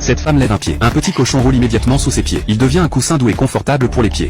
Cette femme lève un pied. Un petit cochon roule immédiatement sous ses pieds. Il devient un coussin doux et confortable pour les pieds.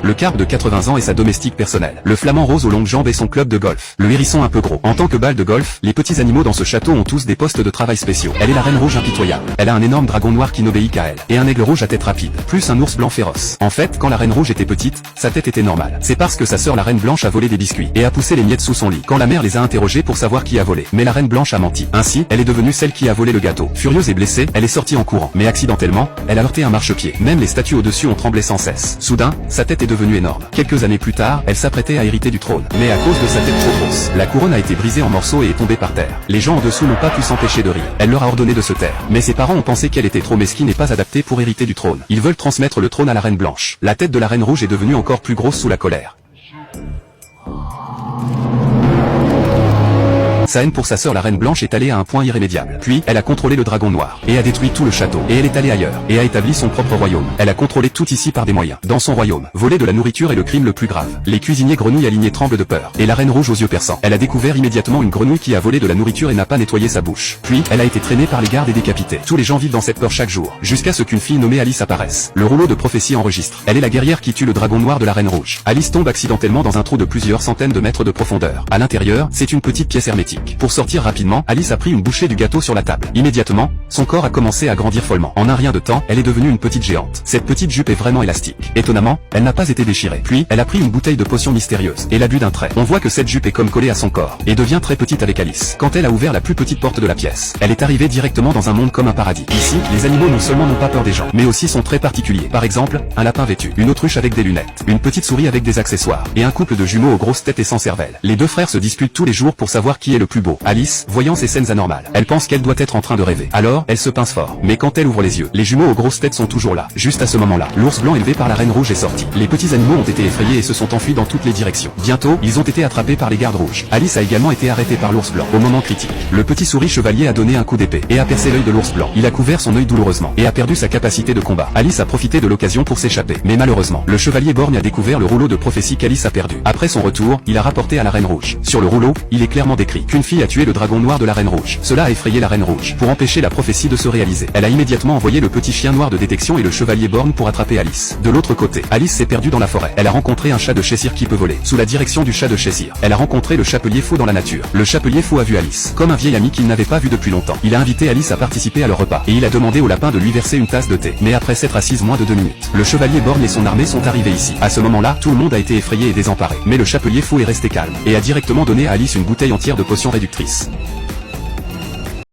Le carpe de 80 ans est sa domestique personnelle. Le flamand rose aux longues jambes est son club de golf. Le hérisson un peu gros. En tant que balle de golf, les petits animaux dans ce château ont tous des postes de travail spéciaux. Elle est la reine rouge impitoyable. Elle a un énorme dragon noir qui n'obéit qu'à elle. Et un aigle rouge à tête rapide. Plus un ours blanc féroce. En fait, quand la reine rouge était petite, sa tête était normale. C'est parce que sa sœur la reine blanche a volé des biscuits et a poussé les miettes sous son lit. Quand la mère les a interrogés pour savoir qui a volé. Mais la reine blanche a menti. Ainsi, elle est devenue celle qui a volé le gâteau. Furieuse et blessée, elle est sortie en courant. Mais accidentellement, elle a heurté un marchepied. Même les statues au-dessus ont tremblé sans cesse. Soudain, sa tête est devenue énorme. Quelques années plus tard, elle s'apprêtait à hériter du trône. Mais à cause de sa tête trop grosse, la couronne a été brisée en morceaux et est tombée par terre. Les gens en dessous n'ont pas pu s'empêcher de rire. Elle leur a ordonné de se taire. Mais ses parents ont pensé qu'elle était trop mesquine et pas adaptée pour hériter du trône. Ils veulent transmettre le trône à la reine blanche. La tête de la reine rouge est devenue encore plus grosse sous la colère. Sa haine pour sa sœur la reine blanche est allée à un point irrémédiable. Puis, elle a contrôlé le dragon noir, et a détruit tout le château. Et elle est allée ailleurs, et a établi son propre royaume. Elle a contrôlé tout ici par des moyens. Dans son royaume, voler de la nourriture est le crime le plus grave. Les cuisiniers grenouilles alignés tremblent de peur. Et la reine rouge aux yeux perçants. Elle a découvert immédiatement une grenouille qui a volé de la nourriture et n'a pas nettoyé sa bouche. Puis, elle a été traînée par les gardes et décapitée. Tous les gens vivent dans cette peur chaque jour, jusqu'à ce qu'une fille nommée Alice apparaisse. Le rouleau de prophétie enregistre. Elle est la guerrière qui tue le dragon noir de la reine rouge. Alice tombe accidentellement dans un trou de plusieurs centaines de mètres de profondeur. À l'intérieur, c'est une petite pièce hermétique. Pour sortir rapidement, Alice a pris une bouchée du gâteau sur la table. Immédiatement, son corps a commencé à grandir follement. En un rien de temps, elle est devenue une petite géante. Cette petite jupe est vraiment élastique. Étonnamment, elle n'a pas été déchirée. Puis, elle a pris une bouteille de potion mystérieuse et l'a bu d'un trait. On voit que cette jupe est comme collée à son corps et devient très petite avec Alice. Quand elle a ouvert la plus petite porte de la pièce, elle est arrivée directement dans un monde comme un paradis. Ici, les animaux non seulement n'ont pas peur des gens, mais aussi sont très particuliers. Par exemple, un lapin vêtu, une autruche avec des lunettes, une petite souris avec des accessoires et un couple de jumeaux aux grosses têtes et sans cervelle. Les deux frères se disputent tous les jours pour savoir qui est le plus beau. Alice, voyant ces scènes anormales, elle pense qu'elle doit être en train de rêver. Alors, elle se pince fort. Mais quand elle ouvre les yeux, les jumeaux aux grosses têtes sont toujours là. Juste à ce moment-là, l'ours blanc élevé par la reine rouge est sorti. Les petits animaux ont été effrayés et se sont enfuis dans toutes les directions. Bientôt, ils ont été attrapés par les gardes rouges. Alice a également été arrêtée par l'ours blanc. Au moment critique, le petit souris chevalier a donné un coup d'épée et a percé l'œil de l'ours blanc. Il a couvert son œil douloureusement et a perdu sa capacité de combat. Alice a profité de l'occasion pour s'échapper. Mais malheureusement, le chevalier borgne a découvert le rouleau de prophétie qu'Alice a perdu. Après son retour, il a rapporté à la reine rouge. Sur le rouleau, il est clairement décrit qu'une fille a tué le dragon noir de la reine rouge. Cela a effrayé la reine rouge. Pour empêcher la prophétie de se réaliser, elle a immédiatement envoyé le petit chien noir de détection et le chevalier borgne pour attraper Alice. De l'autre côté, Alice s'est perdue dans la forêt. Elle a rencontré un chat de Cheshire qui peut voler. Sous la direction du chat de Cheshire, elle a rencontré le chapelier fou dans la nature. Le chapelier fou a vu Alice comme un vieil ami qu'il n'avait pas vu depuis longtemps. Il a invité Alice à participer à leur repas et il a demandé au lapin de lui verser une tasse de thé. Mais après s'être assise moins de 2 minutes, le chevalier borgne et son armée sont arrivés ici. À ce moment-là, tout le monde a été effrayé et désemparé. Mais le chapelier fou est resté calme et a directement donné à Alice une bouteille entière de potions réductrices.